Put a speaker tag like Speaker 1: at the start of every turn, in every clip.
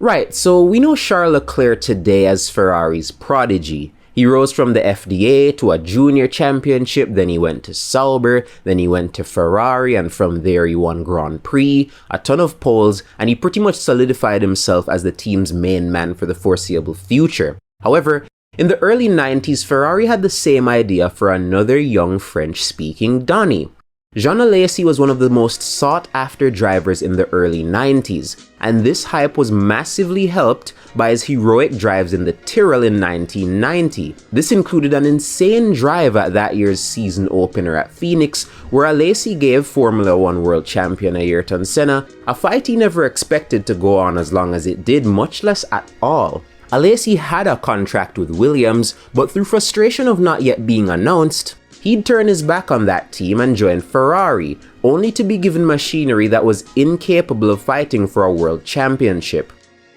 Speaker 1: Right, so we know Charles Leclerc today as Ferrari's prodigy. He rose from the FDA to a junior championship, then he went to Sauber, then he went to Ferrari, and from there he won Grand Prix, a ton of poles, and he pretty much solidified himself as the team's main man for the foreseeable future. However, in the early 90s, Ferrari had the same idea for another young French-speaking Donny. Jean Alesi was one of the most sought-after drivers in the early 90s, and this hype was massively helped by his heroic drives in the Tyrrell in 1990. This included an insane drive at that year's season opener at Phoenix, where Alesi gave Formula One world champion Ayrton Senna a fight he never expected to go on as long as it did, much less at all. Alesi had a contract with Williams, but through frustration of not yet being announced, he'd turn his back on that team and join Ferrari, only to be given machinery that was incapable of fighting for a world championship.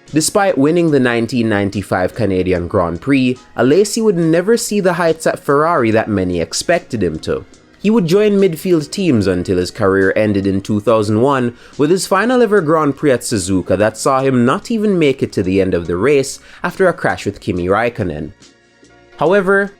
Speaker 1: Despite winning the 1995 Canadian Grand Prix, Alesi would never see the heights at Ferrari that many expected him to. He would join midfield teams until his career ended in 2001 with his final ever Grand Prix at Suzuka that saw him not even make it to the end of the race after a crash with Kimi Raikkonen. However,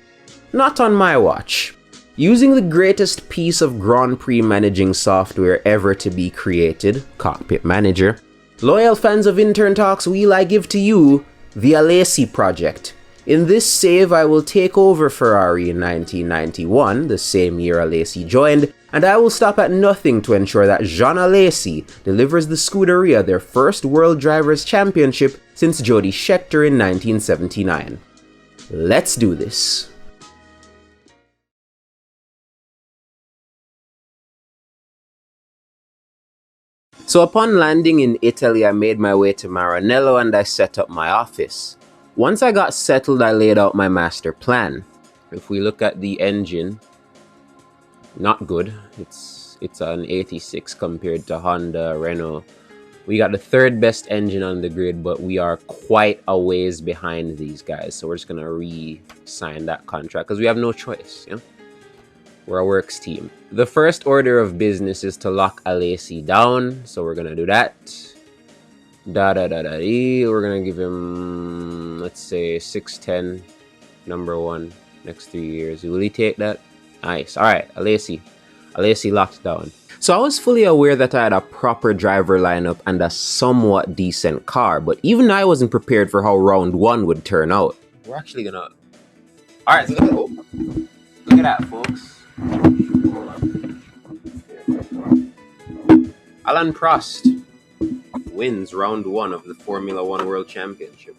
Speaker 1: not on my watch. Using the greatest piece of Grand Prix managing software ever to be created, Cockpit Manager, loyal fans of Intern Talks, I give to you the Alesi project. In this save, I will take over Ferrari in 1991, the same year Alesi joined, and I will stop at nothing to ensure that Jean Alesi delivers the Scuderia their first World Drivers' Championship since Jody Scheckter in 1979. Let's do this. So upon landing in Italy, I made my way to Maranello and I set up my office. Once I got settled, I laid out my master plan. If we look at the engine, not good. It's an 86 compared to Honda, Renault. We got the third best engine on the grid, but we are quite a ways behind these guys. So we're just gonna re-sign that contract because we have no choice, you know? We're a works team. The first order of business is to lock Alesi down, so we're gonna do that. We're gonna give him, let's say, 610, number one, next 3 years. Will he take that? Nice. All right, Alesi locked down. So I was fully aware that I had a proper driver lineup and a somewhat decent car, but even I wasn't prepared for how round one would turn out. We're actually gonna. All right, so look at that, folks. Alain Prost wins round one of the Formula One World Championship.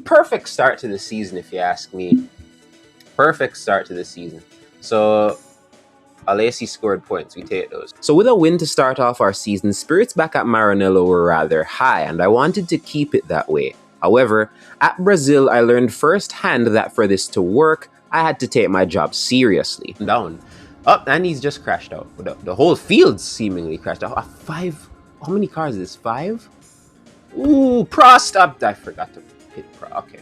Speaker 1: Perfect start to the season, if you ask me. Perfect start to the season. So Alesi scored points. We take those. So with a win to start off our season, spirits back at Maranello were rather high, and I wanted to keep it that way. However, at Brazil, I learned firsthand that for this to work, I had to take my job seriously. Down. Up, and he's just crashed out. The whole field seemingly crashed out. Five. How many cars is this? 5? Ooh, Prost up. I forgot to hit Prost. Okay.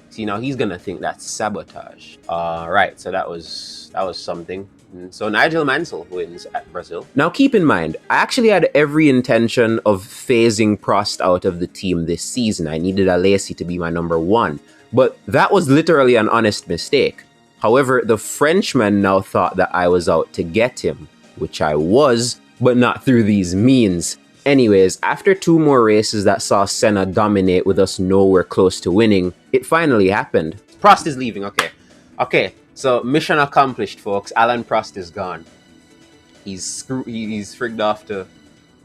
Speaker 1: See, now he's gonna think that's sabotage. Right. So that was something. So Nigel Mansell wins at Brazil. Now keep in mind, I actually had every intention of phasing Prost out of the team this season. I needed Alesi to be my number one. But that was literally an honest mistake. However, the Frenchman now thought that I was out to get him, which I was, but not through these means. Anyways, after 2 more races that saw Senna dominate with us nowhere close to winning, it finally happened. Prost is leaving, okay. So mission accomplished, folks. Alain Prost is gone. He's frigged off to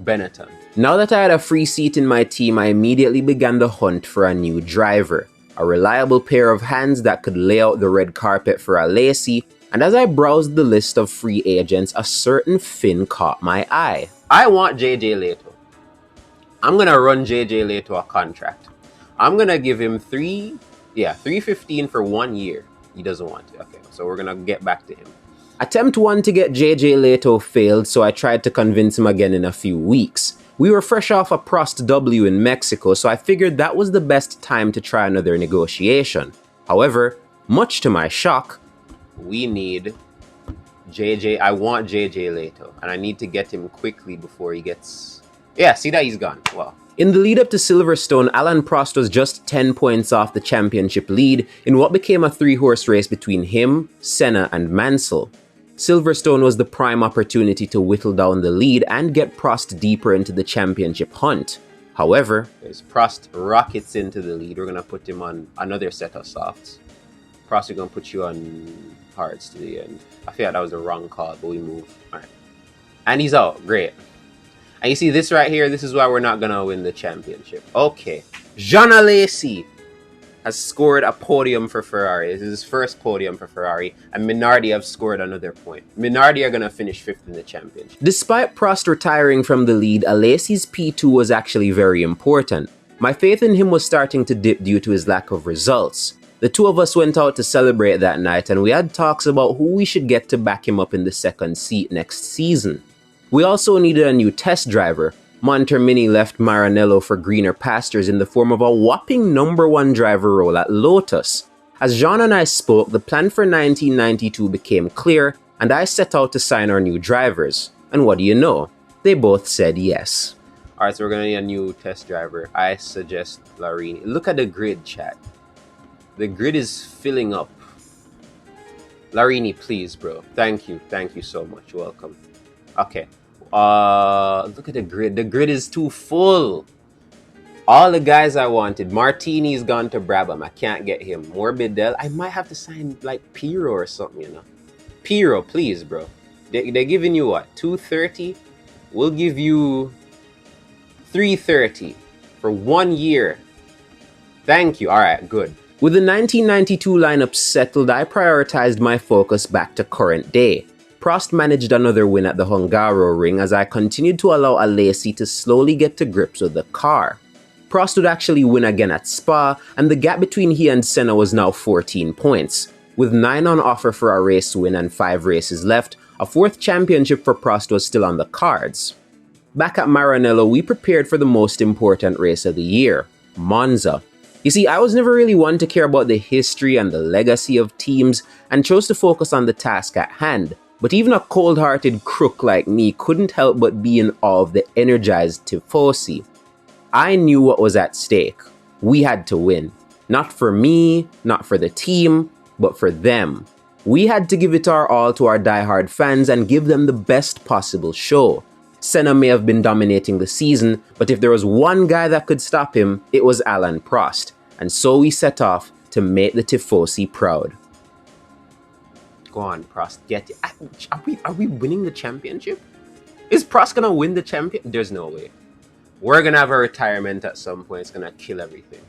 Speaker 1: Benetton. Now that I had a free seat in my team, I immediately began the hunt for a new driver. A reliable pair of hands that could lay out the red carpet for Alesi, and as I browsed the list of free agents, a certain Finn caught my eye. I want JJ Leto. I'm gonna run JJ Leto a contract. I'm gonna give him $315 for 1 year. He doesn't want to. Okay, so we're gonna get back to him. Attempt 1 to get JJ Leto failed, so I tried to convince him again in a few weeks. We were fresh off a Prost W in Mexico, so I figured that was the best time to try another negotiation. However, much to my shock, we need JJ. I want JJ Leto, and I need to get him quickly before he gets... Yeah, see that he's gone. Well, In the lead up to Silverstone, Alain Prost was just 10 points off the championship lead in what became a 3-horse race between him, Senna and Mansell. Silverstone was the prime opportunity to whittle down the lead and get Prost deeper into the championship hunt. However, as Prost rockets into the lead, we're going to put him on another set of softs. Prost, we're going to put you on hards to the end. I feel like that was the wrong call, but we move. All right. And he's out. Great. And you see this right here, this is why we're not going to win the championship. Okay. Jean Alesi has scored a podium for Ferrari. This is his first podium for Ferrari. And Minardi have scored another point. Minardi are going to finish 5th in the championship. Despite Prost retiring from the lead, Alesi's P2 was actually very important. My faith in him was starting to dip due to his lack of results. The two of us went out to celebrate that night and we had talks about who we should get to back him up in the second seat next season. We also needed a new test driver. Montermini left Maranello for greener pastures in the form of a whopping #1 driver role at Lotus. As Jean and I spoke, the plan for 1992 became clear and I set out to sign our new drivers. And what do you know? They both said yes. Alright, so we're going to need a new test driver. I suggest Larini. Look at the grid, chat. The grid is filling up. Larini, please, bro. Thank you. Thank you so much. Welcome. Okay. Look at the grid. The grid is too full. All the guys I wanted. Martini's gone to Brabham. I can't get him. Morbidelli. I might have to sign like Piro or something, you know. Piro, please, bro. They're giving you what? 230? We'll give you 330 for 1 year. Thank you. All right, good. With the 1992 lineup settled, I prioritized my focus back to current day. Prost managed another win at the Hungaroring as I continued to allow Alesi to slowly get to grips with the car. Prost would actually win again at Spa, and the gap between he and Senna was now 14 points. With 9 on offer for a race win and 5 races left, a 4th championship for Prost was still on the cards. Back at Maranello, we prepared for the most important race of the year, Monza. You see, I was never really one to care about the history and the legacy of teams and chose to focus on the task at hand. But even a cold-hearted crook like me couldn't help but be in awe of the energized Tifosi. I knew what was at stake. We had to win. Not for me, not for the team, but for them. We had to give it our all to our diehard fans and give them the best possible show. Senna may have been dominating the season, but if there was one guy that could stop him, it was Alain Prost. And so we set off to make the Tifosi proud. Go on, Prost, get it. Are we winning the championship? Is Prost gonna win the champion? There's no way. We're gonna have a retirement at some point. It's gonna kill everything.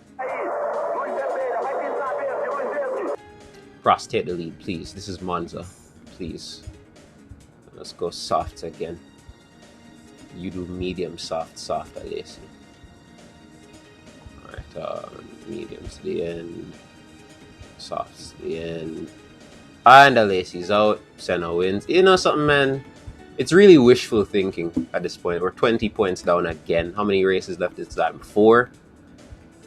Speaker 1: Prost, take the lead, please. This is Monza. Please. Let's go soft again. You do medium, soft, Alesi. Alright, mediums to the end. Softs to the end. And Alesi's out. Senna wins. You know something, man? It's really wishful thinking at this point. We're 20 points down again. How many races left this time? 4?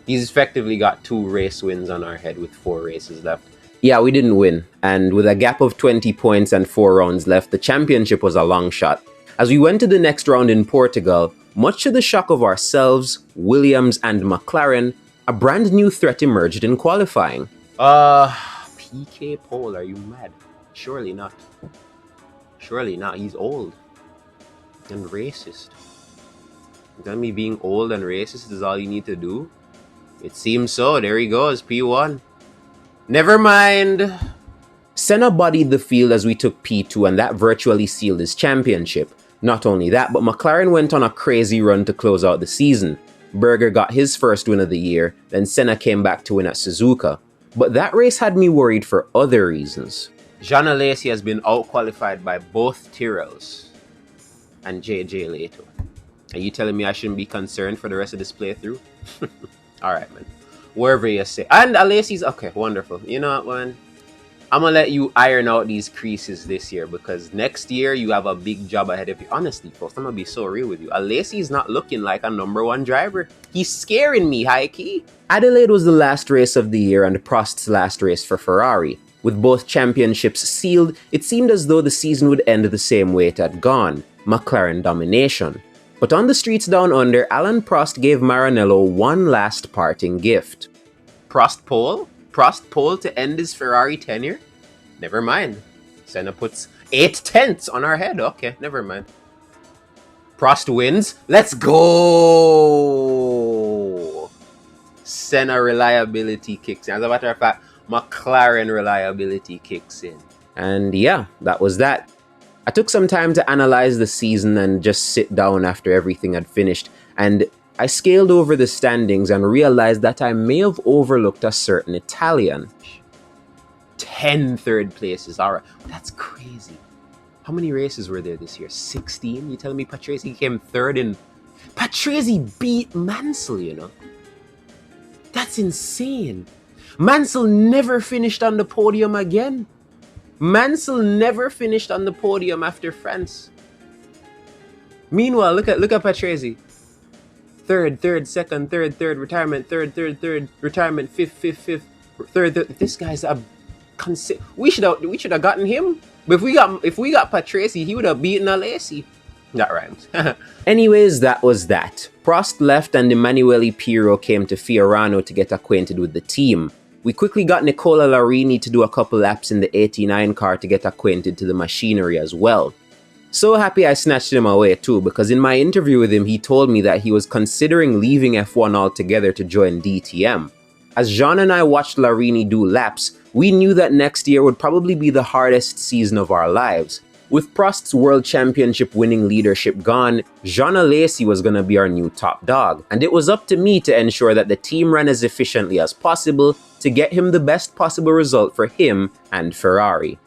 Speaker 1: He's effectively got 2 race wins on our head with 4 races left. Yeah, we didn't win. And with a gap of 20 points and 4 rounds left, the championship was a long shot. As we went to the next round in Portugal, much to the shock of ourselves, Williams and McLaren, a brand new threat emerged in qualifying. PK Pole, are you mad? Surely not. Surely not. He's old and racist. Tell me being old and racist is all you need to do? It seems so. There he goes, P1. Never mind. Senna bodied the field as we took P2 and that virtually sealed his championship. Not only that, but McLaren went on a crazy run to close out the season. Berger got his first win of the year, then Senna came back to win at Suzuka. But that race had me worried for other reasons. Jean Alesi has been out-qualified by both Tyrrells and JJ Leto. Are you telling me I shouldn't be concerned for the rest of this playthrough? Alright, man. Wherever you say. And Alesi's... Okay, wonderful. You know what, man? I'm going to let you iron out these creases this year because next year you have a big job ahead of you. Honestly, folks, I'm going to be so real with you. Alesi is not looking like a #1 driver. He's scaring me, high key. Adelaide was the last race of the year and Prost's last race for Ferrari. With both championships sealed, it seemed as though the season would end the same way it had gone, McLaren domination. But on the streets down under, Alain Prost gave Maranello one last parting gift. Prost pole? Prost pole to end his Ferrari tenure? Never mind. Senna puts 8/10 on our head. Okay, never mind. Prost wins. Let's go! Senna reliability kicks in. As a matter of fact, McLaren reliability kicks in. And yeah, that was that. I took some time to analyze the season and just sit down after everything had finished, and I scaled over the standings and realized that I may have overlooked a certain Italian. 10 third places, alright, that's crazy. How many races were there this year? 16? You telling me Patrese came third in... Patrese beat Mansell, you know? That's insane. Mansell never finished on the podium again. Mansell never finished on the podium after France. Meanwhile, look at Patrese. Third, second, third, retirement, third, retirement, fifth, third. This guy's a... We should have gotten him. But if we got Patrese, he would have beaten Alesi. That rhymes. Anyways, that was that. Prost left and Emanuele Pirro came to Fiorano to get acquainted with the team. We quickly got Nicola Larini to do a couple laps in the 89 car to get acquainted to the machinery as well. So happy I snatched him away too, because in my interview with him he told me that he was considering leaving F1 altogether to join DTM. As Jean and I watched Larini do laps, we knew that next year would probably be the hardest season of our lives. With Prost's World Championship winning leadership gone, Jean Alesi was going to be our new top dog, and it was up to me to ensure that the team ran as efficiently as possible to get him the best possible result for him and Ferrari.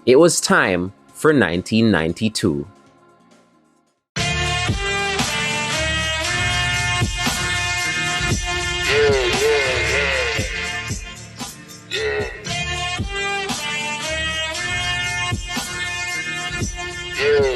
Speaker 1: It was time for 1992.
Speaker 2: Yeah.